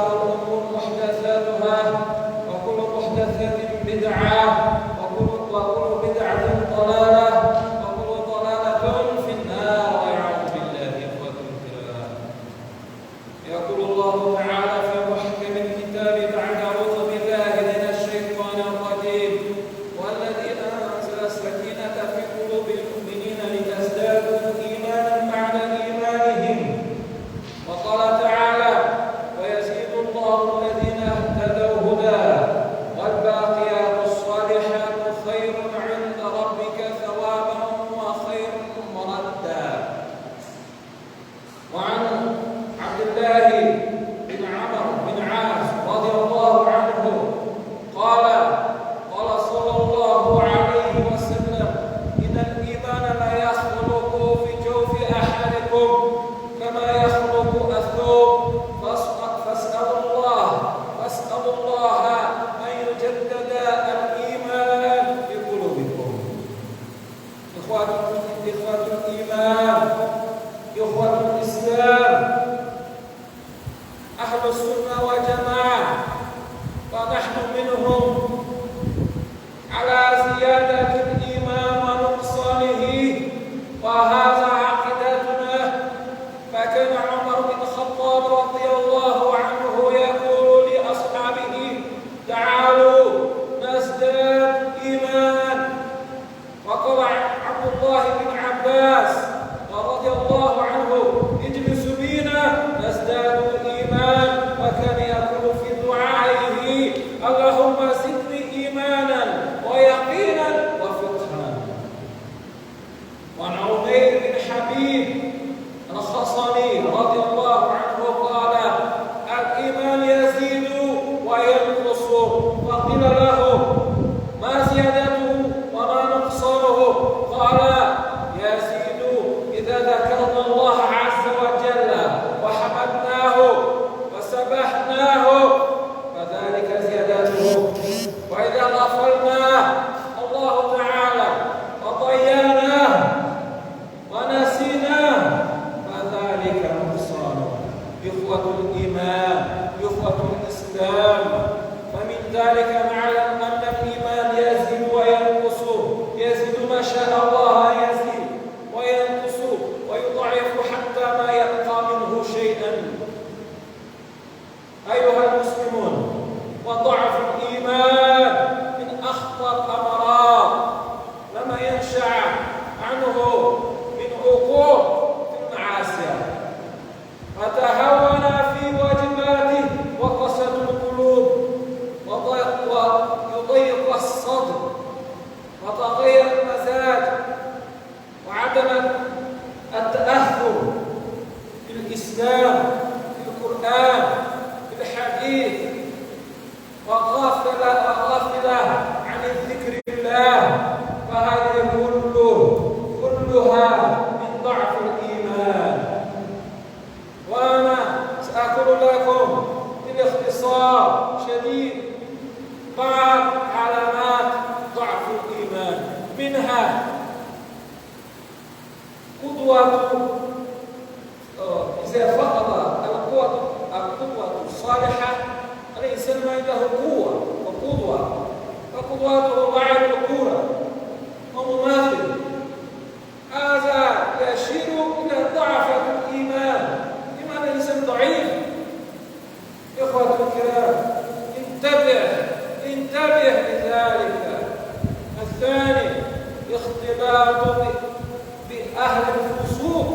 وشر الأمور محدثاتها وكل محدثة بدعة وكل بدعة ضلالة وكل ضلالة في النار والعياذ بالله. إخوة الكرام، يقول الله تعالى في محكم الكتاب بعد أعوذ بالله من الشيطان الرجيم: والذي أنزل السكينة في قلوب المؤمنين لتزدادوا إيمانا بعد إيمانهم. وقال تعالى: ويزيد الله الذين اهتدوا هدى والباقيات الصالحات خير عند ربك ثوابا وخير مردا. وعن عبد الله بن عمرو بن عاص رضي الله عنه قال: قال صلى الله عليه وسلم: إن الإيمان لا يخلق في جوف أحدكم كما يخلق الثوب، فاسألوا الله أن يجدد الإيمان في قلوبكم. إخوة الإيمان، إخوة الإسلام، أهل السنة والجماعة، ونحن منهم على زيادة الإيمان ونقصانه، وهذا عقيدتنا. فكان عمر بن الخطاب رضي الله عنه يقول لأصحابه: تعالوا نزداد إيمانا. وقال عبد الله بن عباس رضي الله عنه: اجلسوا بنا نزداد إيمان. وكان يقول في دعائه: اللهم زدني إيمانا ويقينا وفتحا. وعن عمير بن حبيب الخصني رضي الله عنه قال: الإيمان يزيد وينقص. فقيل له: ما زيادته وما نقصانه؟ قال: يزيد إذا ذكرنا الله عز وجل وحمدناه وسبحناه، فذلك زيادته. وإذا غفلنا الله تعالى وضيعناه ونسيناه، فذلك نقصانه. إخوة الإيمان، إخوة الإسلام، فمن ذلك نعلم أن الإيمان يزيد وينقص. يزيد ما شاء الله يزيد، وينقص ويضعف حتى ما يبقى منه شيئا. أيها المسلمون، وضعف الإيمان من أخطر الأمراض لما ينشأ عنه من عقوق في المعاصي، وتهاون في واجباته، وقسد القلوب، ويضيق الصدر، وتغير المزاج، وعدم التأثر بالإسلام، بالقرآن، بالحديث، وغافلة عن ذكر الله. فهذه كلها من ضعف الإيمان. وأنا سأقول لكم باختصار شديد بعض علامات ضعف الإيمان. منها قدوة، إذا فقد القدوة الصالحة، الإنسان ما عنده قوة وقدوة، فقدوته لاعب الكورة ومماثل. هذا يشير إلى ضعف الإيمان، إيمان الإنسان ضعيف. إخوة الكرام، انتبه لذلك. الثاني اختلاط بأهل الفسوق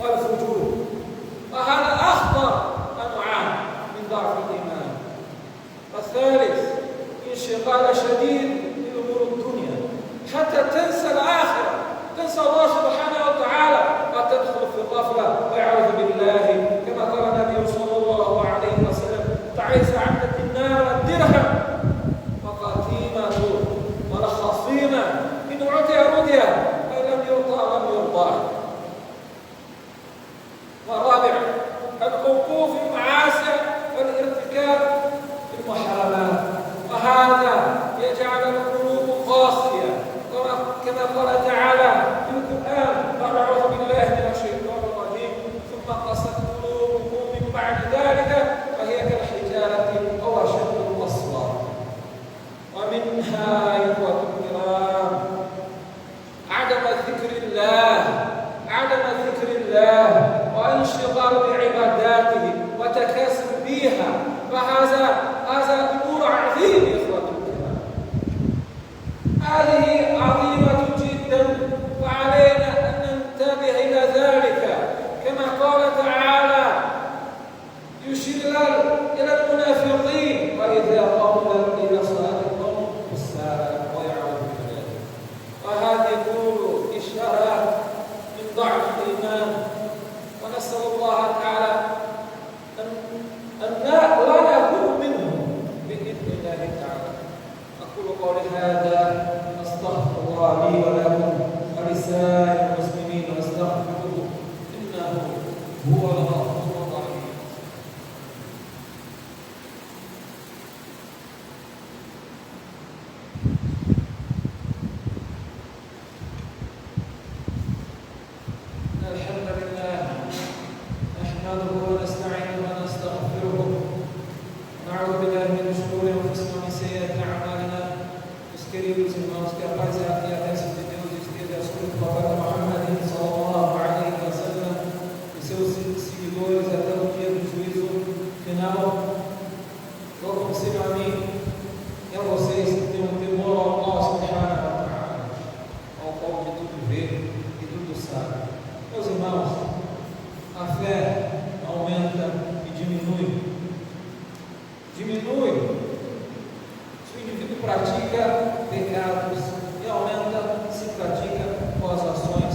والفجور، وهذا أخطر أنواع من ضعف الإيمان. الثالث انشغال شديد بأمور الدنيا حتى تنسى الآخرة، تنسى الله سبحانه وتعالى، وتدخل في الغفلة والعياذ بالله. كما قال النبي صلى الله عليه وسلم: تعيس عبد الدينار والدرهم وقتيمة والخصيمة، إن أعطي رضي، وإن لم يعطى لم يرضى. ورابع الوقوف في المعاصي والارتكاب في المحرمات، وهذا يجعل هذا أمور عظيم يا إخوة الكرام، هذه عظيمة جدا، وعلينا أن ننتبه إلى ذلك. كما قال تعالى يشير إلى المنافقين: وإذا قاموا إلى الصلاة قاموا كسالى ويعملون ذلك. وهذه نور إشارات من ضعف الإيمان، ونسأل الله تعالى أن لا نكون منهم بإذن الله تعالى. أقول قولي هذا، أستغفر الله لي ولكم ولسائر المسلمين، واستغفروه إنه هو الغفور الرحيم. الحمد لله نحمده ونستعينه ونستغفره، ونعوذ بالله من شرور أنفسنا ومن سيئات أعمالنا. Meus queridos irmãos, que a paz e a bênção de Deus esteja sobre o profeta Muhammad sallallahu alaihi wa sallam e seus seguidores até o dia do juízo final. Eu aconselho a mim e a vocês que tenham temor ao Allah subhanahu wa ta'ala, ao qual de tudo vê e tudo sabe. Meus irmãos, a fé aumenta e diminui. Se o indivíduo pratica pecados, e aumenta se pratica boas ações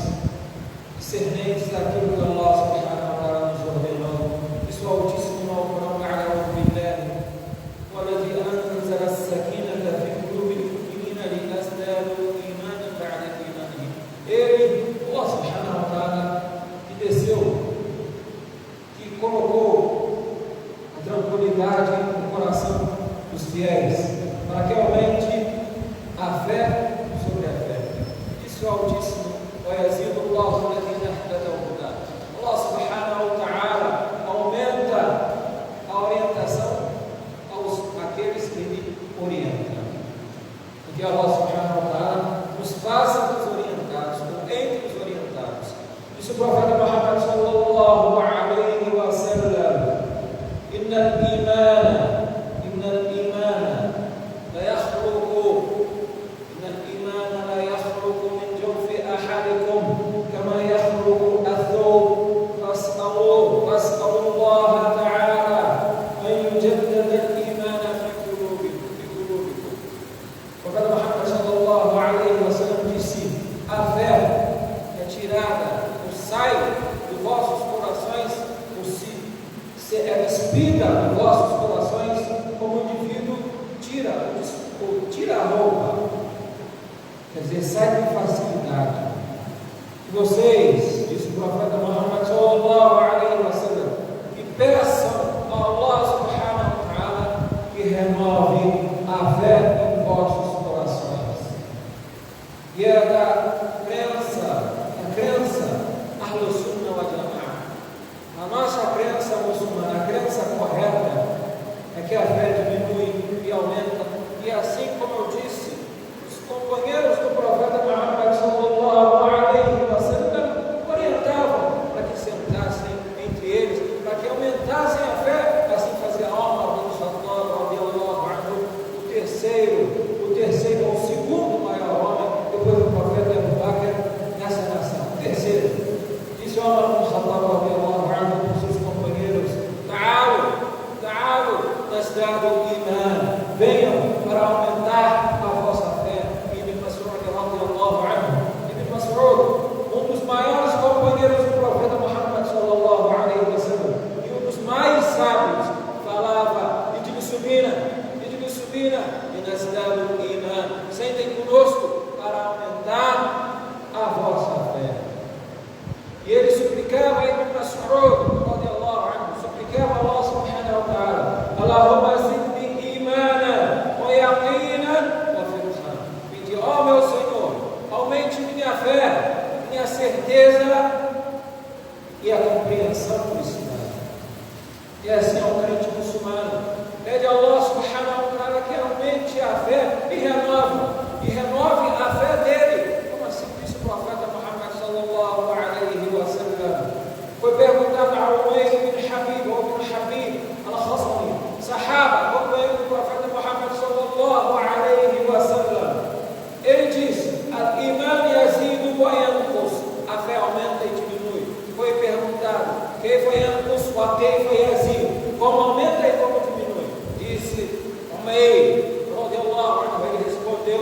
discernentes daquilo que Allah subhanahu wa ta'ala nos ordenou. Isso é altíssimo no Alcorão: "A'udhu billahi walladhi anzala as-sakinata fi qulubi al-mu'minina liyazdadu imanan ba'da imanihim." Ele, Allah subhanahu wa ta'ala, que desceu, que colocou a tranquilidade no coração dos fiéis, para que aumente a fé sobre a fé. Isso é altíssimo. Allah subhanahu wa ta'ala aumenta a orientação àqueles que Ele orienta. Porque Allah subhanahu wa ta'ala nos faça desorientados, entre os orientados. Isso o profeta Muhammad sallallahu alaihi wa sallam: Inna al-imana la yakhluqu min jawfi ahadikum kama yakhluqu ath-thawb fas'alu Allah ta'ala an yujaddida al-imana fi qulubikum. O profeta Muhammad sallallahu alaihi wa sallam disse: a fé é tirada, ou sai dos vossos corações, ou se é despida dos vossos corações, como o indivíduo tira a roupa. Quer dizer, sai com facilidade. E vocês, disse o profeta Muhammad sallallahu alaihi wa sallam, que peçam a Allah subhanahu wa ta'ala que renove a fé em vossos corações. E é da crença Ahlus Sunnah wal Jama'ah. A nossa crença muçulmana, a crença correta, é que a fé diminui e aumenta. E assim como eu disse, os companheiros do profeta Muhammad sallallahu alaihi wa sallam orientavam para que sentassem entre eles, para que aumentassem a fé. Assim fazia Umar bin Khattab radiyallahu anhu, o segundo maior homem depois do profeta Abu Bakr nessa nação. O terceiro. Disse Umar bin Khattab radiyallahu anhu para os seus companheiros: Ta'alu nasdadu iman, venham para aumentar a vossa fé. Ibn Mas'ud radiyallahu anhu, um dos maiores companheiros do profeta Muhammad sallallahu alaihi wa sallam e um dos mais sábios, falava: Idil subina, nasdadu iman, sentem conosco para aumentar a vossa fé. E ele suplicava, Ibn Mas'ud radiyallahu anhu, suplicava Allah subhanahu wa ta'ala: Allahumma zidni imana wa yaqina wa fiqhan. Pedir: ó meu Senhor, aumente minha fé, minha certeza e a compreensão do Islã. E assim é o crente muçulmano. Pede a Allah subhanahu wa ta'ala que aumente a fé e renove a fé dele. Como assim disse o profeta Muhammad sallallahu alaihi wa sallam? Foi perguntado a Umayr bin Habib al-Khazrami: Humayd, radiallahu anhu, ele respondeu: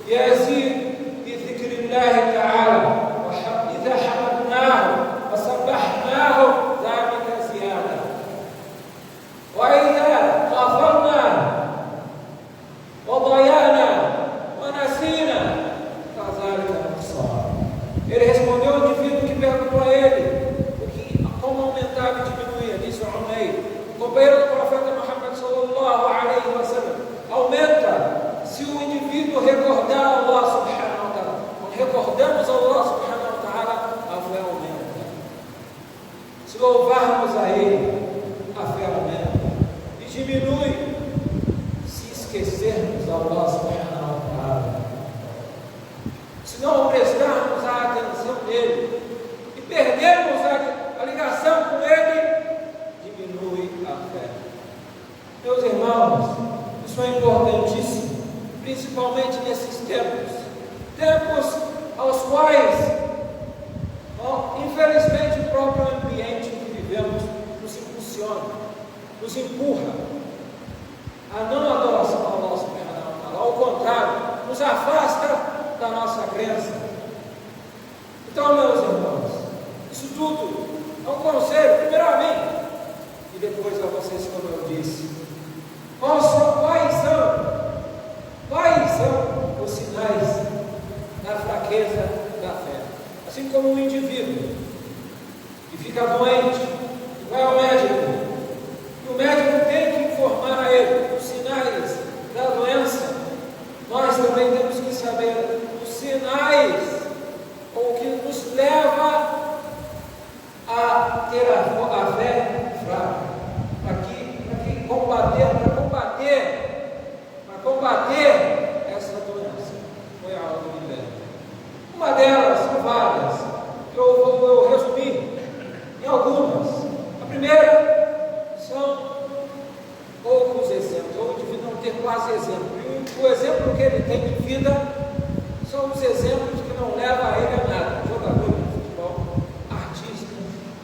Yazid bi dhikrillahi ta'ala, wa idha hamadnahu, wa sabbahnahu, dhalika ziyada. Wa idha ghafalna, wa dayana, wa nasina, fadhalika nuqsan. Ele respondeu ao indivíduo que perguntou a ele como aumentava e diminuía, disse Humayd, companheiro do profeta Muhammad sallallahu alaihi wa sallam, aumenta se o indivíduo recordar Allah subhanahu wa ta'ala. Quando recordamos Allah subhanahu wa ta'ala, a fé aumenta. Se louvarmos a Ele, a fé aumenta. E diminui se esquecermos Allah subhanahu wa ta'ala. Se não prestarmos a atenção nele e perdermos a ligação com Ele, diminui a fé. Meus irmãos, isso é importantíssimo, principalmente nesses tempos aos quais, infelizmente, o próprio ambiente em que vivemos nos impulsiona, nos empurra a não adoração ao nosso Pai. Ao contrário, nos afasta da nossa crença. Então, meus irmãos, isso tudo é um conselho, primeiro a mim e depois a vocês, como eu disse. Quais são os sinais da fraqueza da fé? Assim como um indivíduo que fica doente, que vai ao médico, e o médico tem que informar a ele os sinais da doença, nós também temos que saber os sinais, ou que nos leva a ter a fé fraca, para combater essa doença. Foi algo liberto. Uma delas, são várias, eu vou resumir em algumas. A primeira são poucos exemplos, ou de não ter quase exemplo. E o exemplo que ele tem de vida são os exemplos que não levam a ele a nada. Jogadores de futebol, artistas,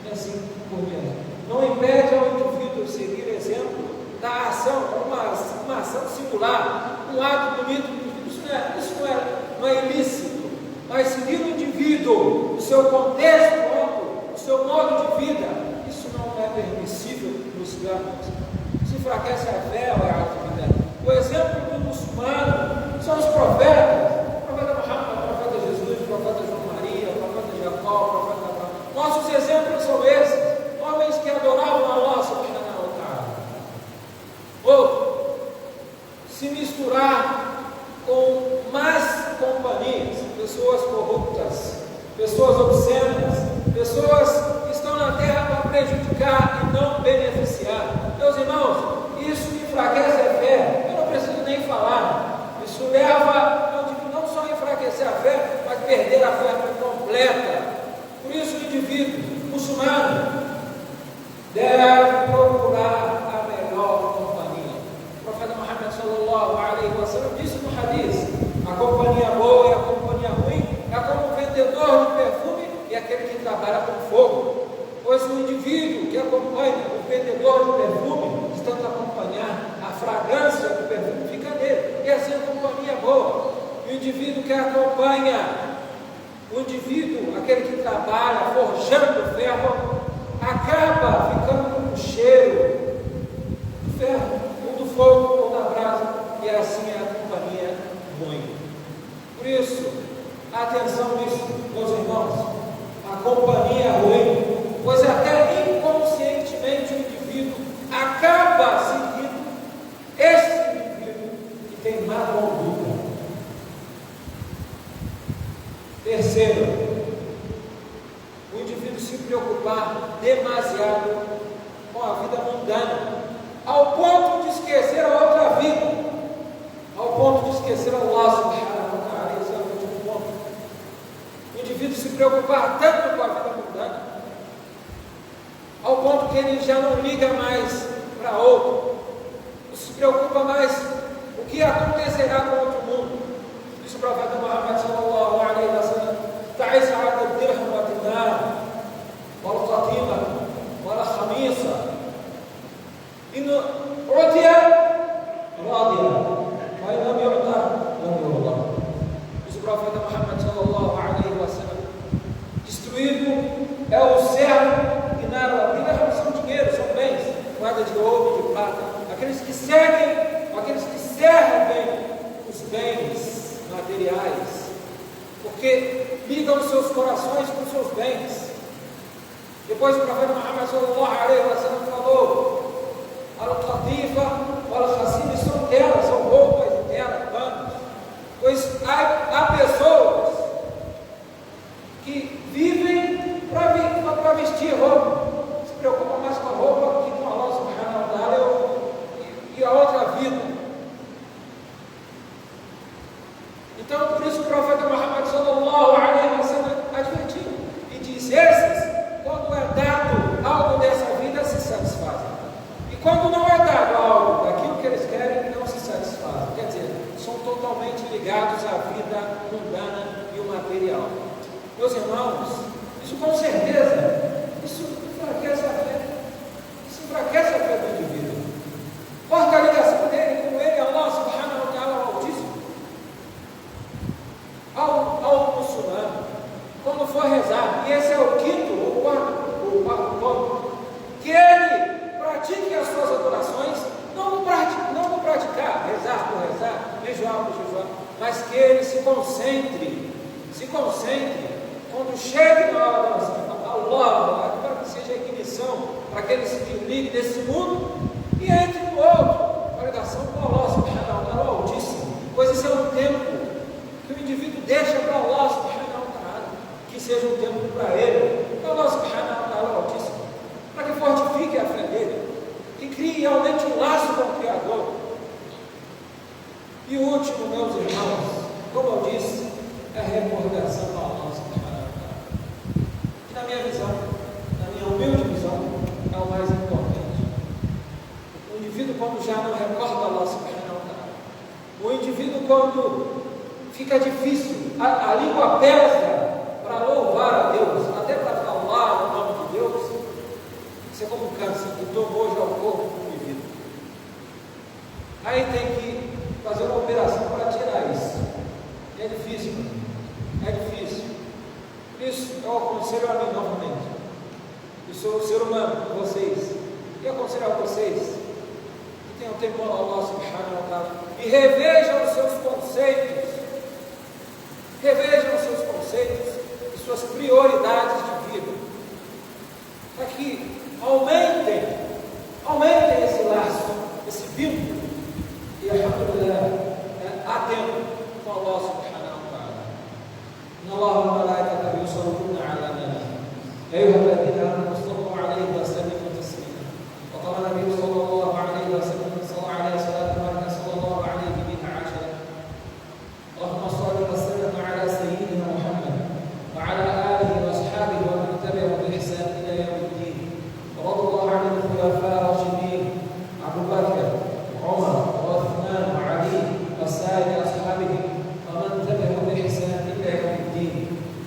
e assim por diante. Não impede ao indivíduo seguir exemplo da ação, uma ação singular, um ato bonito. Isso não é ilícito, mas seguir o indivíduo, o seu contexto, o seu modo de vida, isso não é permissível nos planos. Se enfraquece a fé ou a atividade. O exemplo do muçulmano são os profetas, o profeta Muhammad, o profeta Jesus, o profeta João Maria, o profeta Jacó, o profeta Abraão. Nossos exemplos são esses, homens que adoravam Allah subhanahu wa ta'ala. Outro, se misturar com más companhias, pessoas corruptas, pessoas obscenas, pessoas que estão na terra para prejudicar e não beneficiar. Meus irmãos, isso enfraquece a fé, eu não preciso nem falar. Isso leva, não só a enfraquecer a fé, mas perder a fé completa. Por isso o indivíduo muçulmano deve procurar a melhor companhia. O profeta Muhammad sallallahu alaihi wa sallam disse no hadith: a companhia boa e a companhia ruim é como o vendedor de perfume e aquele que trabalha com fogo. Pois o indivíduo que acompanha o vendedor de perfume, estando a acompanhar a fragrância do perfume, fica nele. E assim a companhia boa. E o indivíduo que acompanha, o indivíduo, aquele que trabalha forjando ferro, acaba ficando com o cheiro do ferro, ou do fogo, ou da brasa, e assim é a companhia ruim. Por isso, atenção nisso, meus irmãos, a companhia ruim, pois até inconscientemente o indivíduo acaba seguindo esse indivíduo que tem má conduta. Terceiro, o indivíduo se preocupar demasiado com a vida mundana, ao ponto de esquecer a outra vida, ao ponto de esquecer Allah subhanahu wa ta'ala. Esse é o último ponto. O indivíduo se preocupar tanto com a vida mundana, ao ponto que ele já não liga mais para outro, não se preocupa mais o que acontecerá com outro mundo. Diz o profeta Muhammad sallallahu alaihi wa sallam: ta'isa 'ala ad-dirham wa dinar wal qatima wal khamisa in utiya radiya é o servo que nada, não são dinheiro, são bens, moeda de ouro, de prata, aqueles que servem os bens materiais, porque ligam os seus corações com os seus bens. Depois o profeta Muhammad sallallahu alaihi wa sallam falou: al-qatifa wal-khassim são telas, são roupas de tela, panos. Pois há pessoas que vivem para vestir roupa, se preocupam mais com a roupa que com Allah subhanahu wa ta'ala e a outra vida. Então, por isso o profeta Muhammad sallallahu alaihi wa sallam advertiu e diz: esses, quando é dado algo dessa vida, se satisfazem. E quando não é dado algo daquilo que eles querem, não se satisfazem. Quer dizer, são totalmente ligados à vida mundana e o material. Meus irmãos, isso com certeza, isso enfraquece a fé. Isso enfraquece a fé do indivíduo. Corta a ligação dele com ele, Allah subhanahu wa ta'ala, ao Altíssimo. Ao muçulmano, quando for rezar, e esse é o quinto, o quarto ponto, que ele pratique as suas adorações, não no praticar, rezar por rezar, jejuar por jejuar, mas que ele se concentre, quando chegue na hora da oração, Allah, para que seja a ignição, para que ele se desligue desse mundo e entre no outro, a ligação com Allah subhanahu wa ta'ala, o Altíssimo, pois esse é um tempo que o indivíduo deixa para Allah subhanahu wa ta'ala, que seja um tempo para ele, para Allah subhanahu wa ta'ala, o Altíssimo, para que fortifique a fé dele, que crie realmente um laço com o Criador. E o último, meus irmãos, como eu disse, é a recordação para Allah subhanahu wa ta'ala, que na minha visão, na minha humilde visão, é o mais importante. O indivíduo, quando já não recorda Allah subhanahu wa ta'ala, o indivíduo, quando fica difícil, a língua pesa para louvar a Deus, até para falar o nome de Deus, isso é como um câncer que tomou já o corpo do indivíduo. Aí tem que fazer uma operação para tirar isso. É difícil, é difícil. Por isso, eu aconselho a mim novamente, eu sou um ser humano com vocês, e aconselho a vocês que tenham temor a Allah subhanahu wa ta'ala e revejam os seus conceitos. Revejam os seus conceitos e suas prioridades de vida, para que aumentem esse laço, esse vínculo, e alhamdulillah, há tempo com Allah subhanahu wa ta'ala. Inna Allaha wa malaikatahu yusalluna ala nabi ya ayyuhalladhina amanu sallu alayhi wa sallimu taslima. Wa qala nabiyyu sallallahu alayhi wa sallam sallallahu alayhi salatu wa sallallahu alayhi biha ashara. Allahumma salli wa sallim ala sayyidina Muhammad wa ala alihi wa ashabihi wa man tabi'ahum bi ihsan ila yawmiddin. رضي الله عن الخلفاء الراشدين أبو بكر وعمر وعثمان وعلي وسائر أصحابهم ومن تبعهم بإحسان إلى يوم الدين.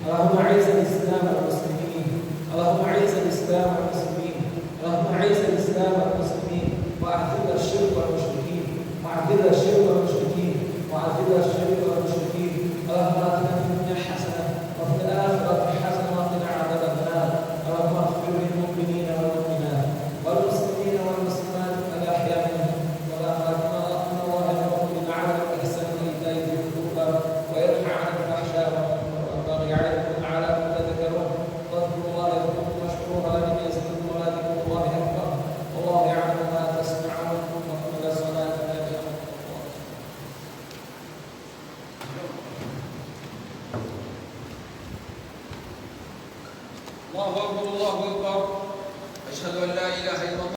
اللهم أعز الإسلام والمسلمين، اللهم أعز الإسلام والمسلمين، اللهم أعز الإسلام والمسلمين، وأذل الشرك والمشركين، وأذل الشرك والمشركين، وأذل الشرك والمشركين. اللهم آتنا في الدنيا حسنة وفي الآخرة حسنة وقنا عذاب النار. اللهم اغفر للمؤمنين والمؤمنات والمسلمين والمسلمات الأحياء منهم والأموات. اللهم الله يرحمنا على الإحسان وإيتاء ذي القربى وينهى عن الفحشاء والبغي يعظكم لعلكم تذكرون. واذكروا الله يذكركم واشكروه على ما يزيدكم ولذكر الله أكبر. والله يعلم ما تصنعون. وقم الصلاة الله أكبر الله أكبر. أشهد أن لا إله إلا الله.